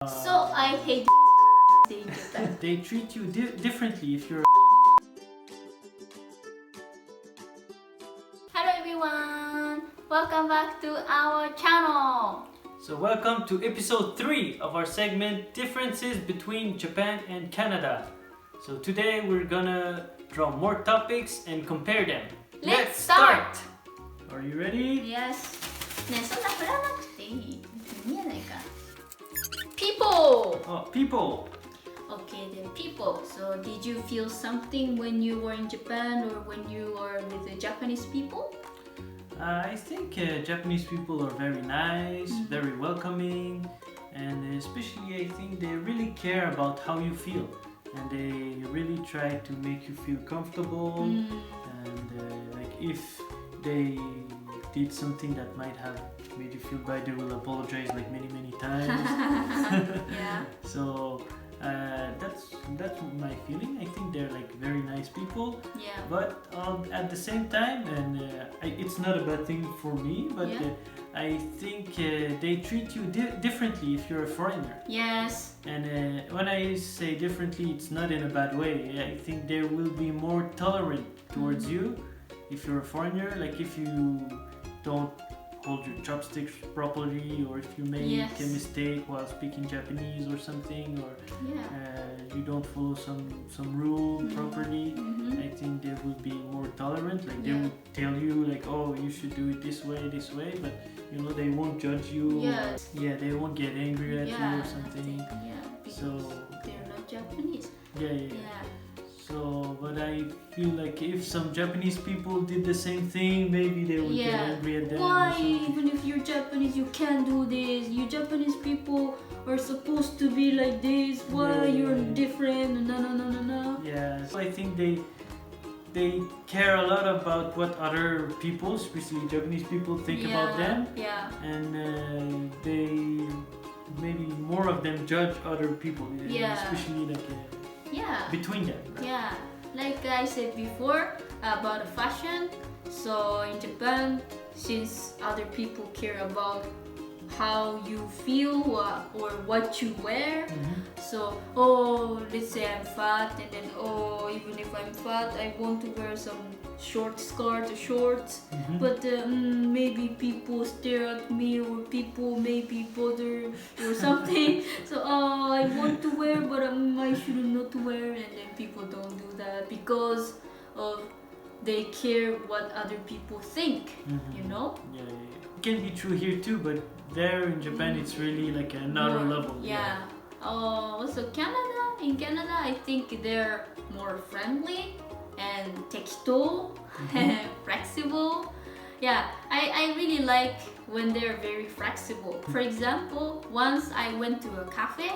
So I hate in Japan. They treat you differently if you're. Hello everyone! Welcome back to our channel! So welcome to episode 3 of our segment Differences between Japan and Canada. So today we're gonna draw more topics and compare them. Let's start! Are you ready? Yes. ねえ、そんな振らなくていい。見えないから。People! Oh, people! Okay, then people. So did you feel something when you were in Japan or when you were with the Japanese people? I think Japanese people are very nice, very welcoming, and especially I think they really care about how you feel. And they really try to make you feel comfortable. And like if they did something that might have made you feel bad, they will apologize like many times. Yeah. So that's my feeling. I think they're like very nice people. Yeah. But at the same time, and it's not a bad thing for me, but Yeah. I think they treat you differently if you're a foreigner. Yes. And when I say differently, it's not in a bad way. I think they will be more tolerant towards you if you're a foreigner. Like if you don't hold your chopsticks properly, or if you make a mistake while speaking Japanese or something, or you don't follow some rule properly. I think they will be more tolerant. Like they will tell you like, oh, you should do it this way, but you know they won't judge you. Yes. Yeah, they won't get angry at you or something. Because they're not Japanese. Yeah. So, but I feel like if some Japanese people did the same thing, maybe they would get angry at them. Why? Even if you're Japanese, you can't do this. You Japanese people are supposed to be like this. Why you're different? No. Yeah, so I think they care a lot about what other people, especially Japanese people, think about them. Yeah. And they maybe more of them judge other people. Especially like between them. Right? Yeah. Like I said before about fashion. So in Japan, since other people care about how you feel or what you wear, so let's say I'm fat, and then even if I'm fat, I want to wear some short skirt or shorts, but maybe people stare at me, or people maybe bother or something. So I want to wear, but I should not wear, and then people don't do that because of they care what other people think. You know? Yeah. It can be true here too, but there in Japan it's really like another level. Yeah. Also in Canada, I think they're more friendly and tekito, flexible. Yeah, I really like when they're very flexible. For example, once I went to a cafe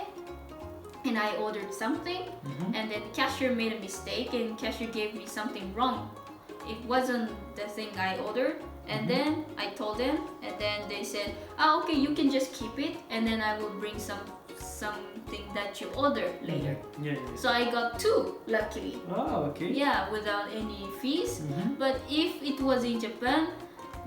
and I ordered something, and then cashier made a mistake and cashier gave me something wrong. It wasn't the thing I ordered. And then I told them, and then they said, okay, you can just keep it, and then I will bring something that you ordered later. Yeah. So I got 2, luckily. Oh, okay. Yeah, without any fees. But if it was in Japan,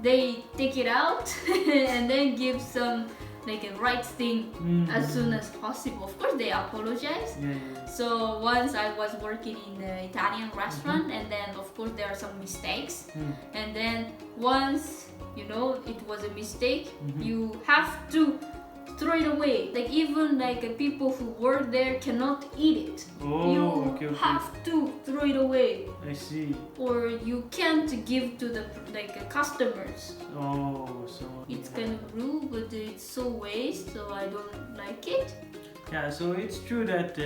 they take it out and then give some like a right thing as soon as possible. Of course, they apologize. So once I was working in an Italian restaurant, and then of course there are some mistakes. And then once it was a mistake, you have to throw it away. Like even people who work there cannot eat it. You have to throw it away. I see. Or you can't give to the customers. So it's kind of rude, but it's so waste, so I don't like it. Yeah, so it's true that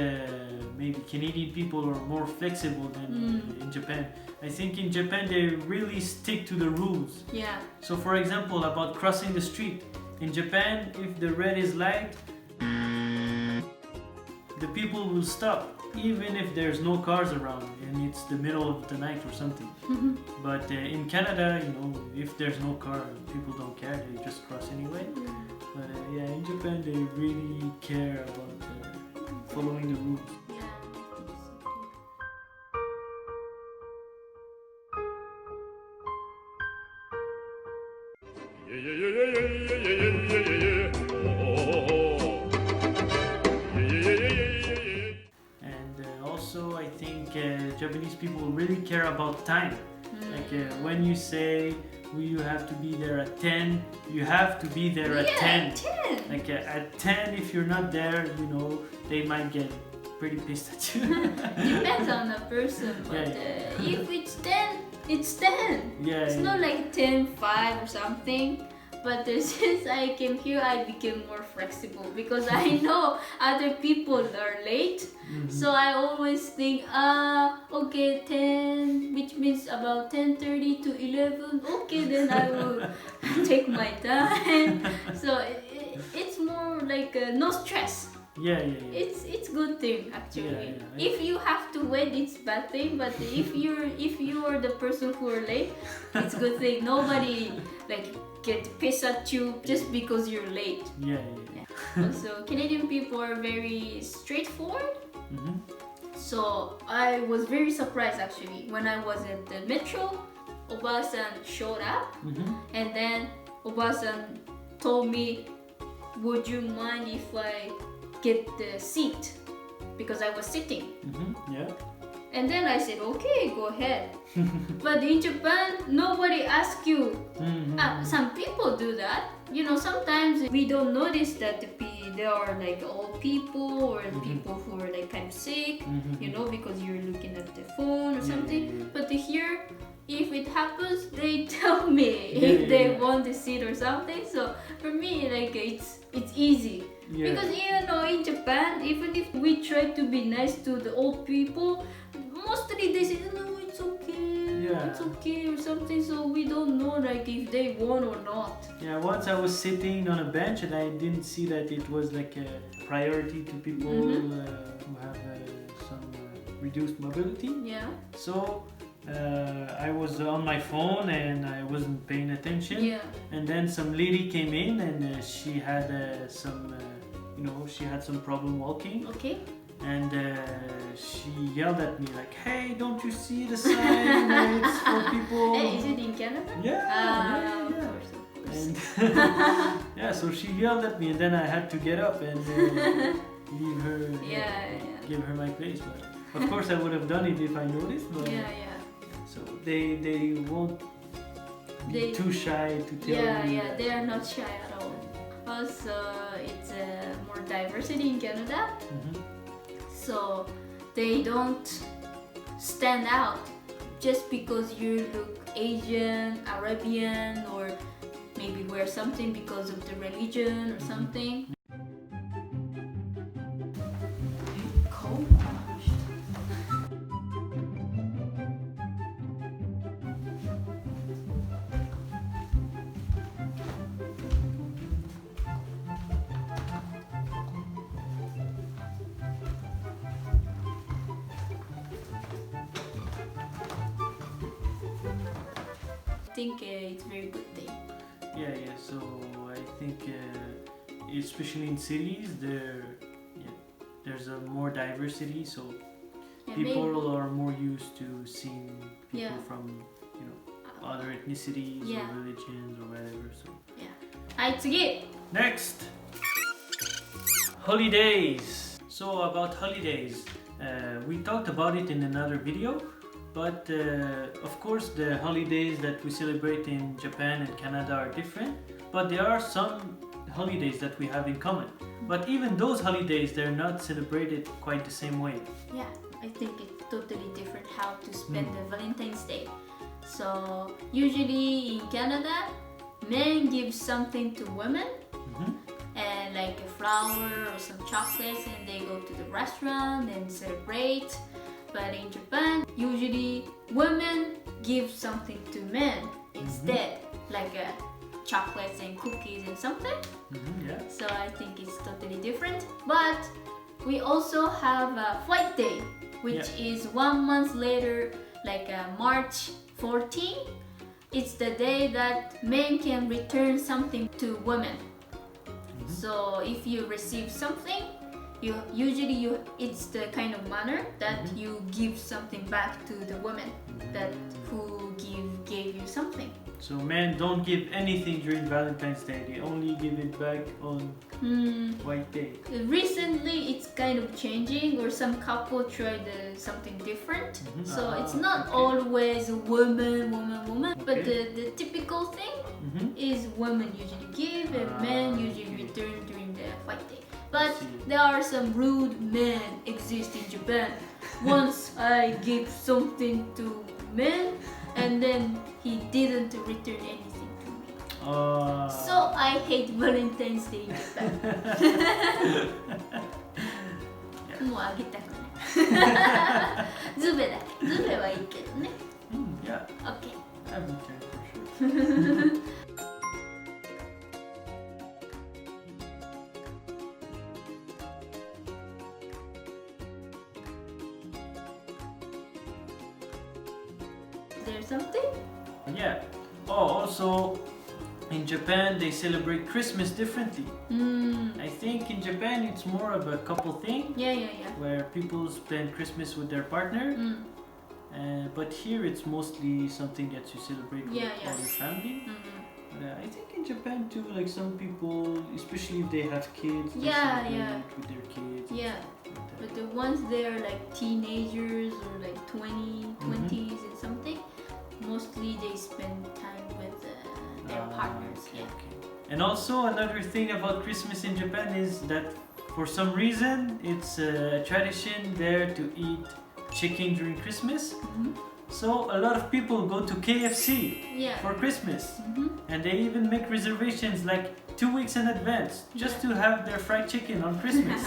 maybe Canadian people are more flexible than in Japan. I think in Japan they really stick to the rules. Yeah. So for example, about crossing the street. In Japan, if the red is light, the people will stop, even if there's no cars around and it's the middle of the night or something. But in Canada, if there's no car, people don't care, they just cross anyway. But in Japan, they really care about following the rules. Japanese people really care about time. Like when you say you have to be there at 10, you have to be there at 10. 10. Like at 10, if you're not there, you know, they might get pretty pissed at you. Depends on the person, but if it's 10, it's 10. Yeah, It's not like 10-5 or something. But since I came here, I became more flexible because I know other people are late. So I always think, okay, 10, which means about 10:30 to 11. Okay, then I will take my time. So it's more like no stress. Yeah. It's good thing actually. Yeah. If you have to wait, it's bad thing. But if you are the person who are late, it's good thing. Nobody like get pissed at you just because you're late. Yeah. Also, Canadian people are very straightforward. So I was very surprised actually when I was at the metro. Oba-san showed up, and then Oba-san told me, "Would you mind if I get the seat?" Because I was sitting. Yeah. And then I said, okay, go ahead. But in Japan, nobody asks you. Some people do that. You know, sometimes we don't notice that there are like old people or people who are like kind of sick, you know, because you're looking at the phone or something. But here, if it happens, they tell me if they want the seat or something. So for me, like it's easy. Because you know, in Japan, even if we try to be nice to the old people, mostly they say, no, it's okay, it's okay or something. So we don't know like if they want or not. Yeah, once I was sitting on a bench and I didn't see that it was like a priority to people who have some reduced mobility. Yeah. So I was on my phone and I wasn't paying attention. Yeah. And then some lady came in and she had some, you know, she had some problem walking. Okay. And she yelled at me like, "Hey, don't you see the sign that it's for people?" Hey, is it in Canada? Yeah. Of course. And yeah, so she yelled at me, and then I had to get up and leave her, give her my place. But of course, I would have done it if I noticed. But so they won't be too shy to tell me. Yeah, they are not shy at all. Also, it's more diversity in Canada. So they don't stand out just because you look Asian, Arabian, or maybe wear something because of the religion or something. Cold. I think it's a very good thing. Yeah. So I think, especially in cities, there's a more diversity. So people are more used to seeing people from, you know, other ethnicities or religions or whatever. So next, holidays. So about holidays, we talked about it in another video. But of course the holidays that we celebrate in Japan and Canada are different, but there are some holidays that we have in common. But even those holidays, they're not celebrated quite the same way. Yeah, I think it's totally different how to spend the Valentine's Day. So usually in Canada, men give something to women, and like a flower or some chocolates, and they go to the restaurant and celebrate. But in Japan, usually women give something to men instead, like chocolates and cookies and something. So I think it's totally different. But we also have a Flight Day, which is 1 month later, like March 14. It's the day that men can return something to women. So if you receive something, it's the kind of manner that you give something back to the woman that who gave you something. So men don't give anything during Valentine's Day. They only give it back on White Day. Recently, it's kind kind of changing, or some couple tried something different. So it's not okay. always woman, but Okay. the typical thing Mhm. is women usually give and men usually okay. return during the fight day. But see. there are some rude men exist in Japan. Once I gave something to men and then he didn't return anything to me. So I hate Valentine's Day in Japan. もうあげたくない。ズベだけ。ズベはいいけどね。Yeah, OK。 I would try for sure. Is there something? Yeah. Oh, also in Japan they celebrate Christmas differently. I think in Japan it's more of a couple thing Yeah. where people spend Christmas with their partner. But here it's mostly something that you celebrate with Yeah. all your family. I think in Japan too, like some people, especially if they have kids, they Yeah, celebrate yeah. with their kids. Yeah. Like that. But the ones they are like teenagers or like 20s and something, mostly they spend time with their partners. Okay, Yeah. okay. And also another thing about Christmas in Japan is that for some reason it's a tradition there to eat chicken during Christmas. So a lot of people go to KFC Yeah. for Christmas, and they even make reservations like 2 weeks in advance just to have their fried chicken on Christmas.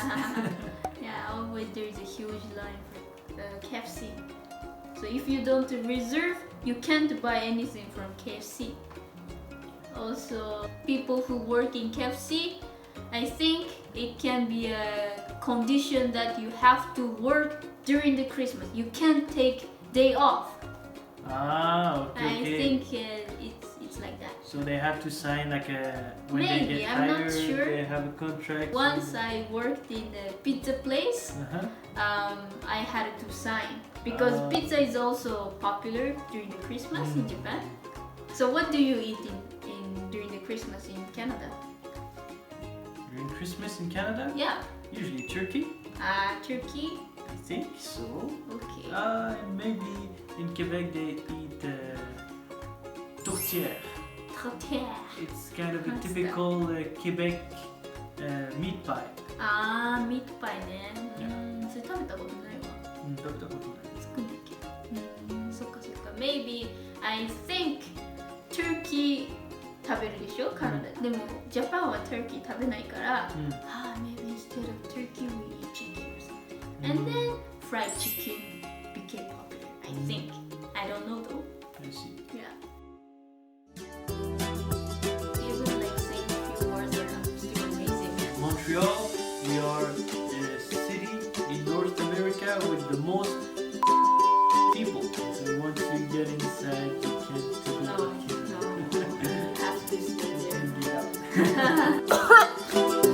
Yeah, always there is a huge line for KFC. So if you don't reserve, you can't buy anything from KFC. Also, people who work in KFC, I think it can be a condition that you have to work during the Christmas. You can't take day off. Okay, I okay. think it's like that. So they have to sign like a when Maybe, they get I'm not hired, sure. they have a contract. Once I worked in a pizza place, Uh-huh. I had to sign because pizza is also popular during the Christmas in Japan. So what do you eat in during the Christmas in Canada? During Christmas in Canada, Yeah, usually turkey. turkey. I think so. Okay. And maybe in Quebec they eat tourtière. Tortilla. It's kind of a What's typical Quebec meat pie. ミートパイね。それ食べたことないわ。食べたことない。作んなきゃ。そっかそっか。Maybe I think turkey 食べるでしょカナダ。でもジャパンは turkey 食べないから。Maybe instead of turkey we eat chicken or something. And then fried chicken became popular. I think. I don't know though. I see. Yeah. Even like saying a few words are still amazing. Montreal, we are the city in North America with the most people. So once you get inside, you can't go No, back in. no. You have to stay there. Yeah.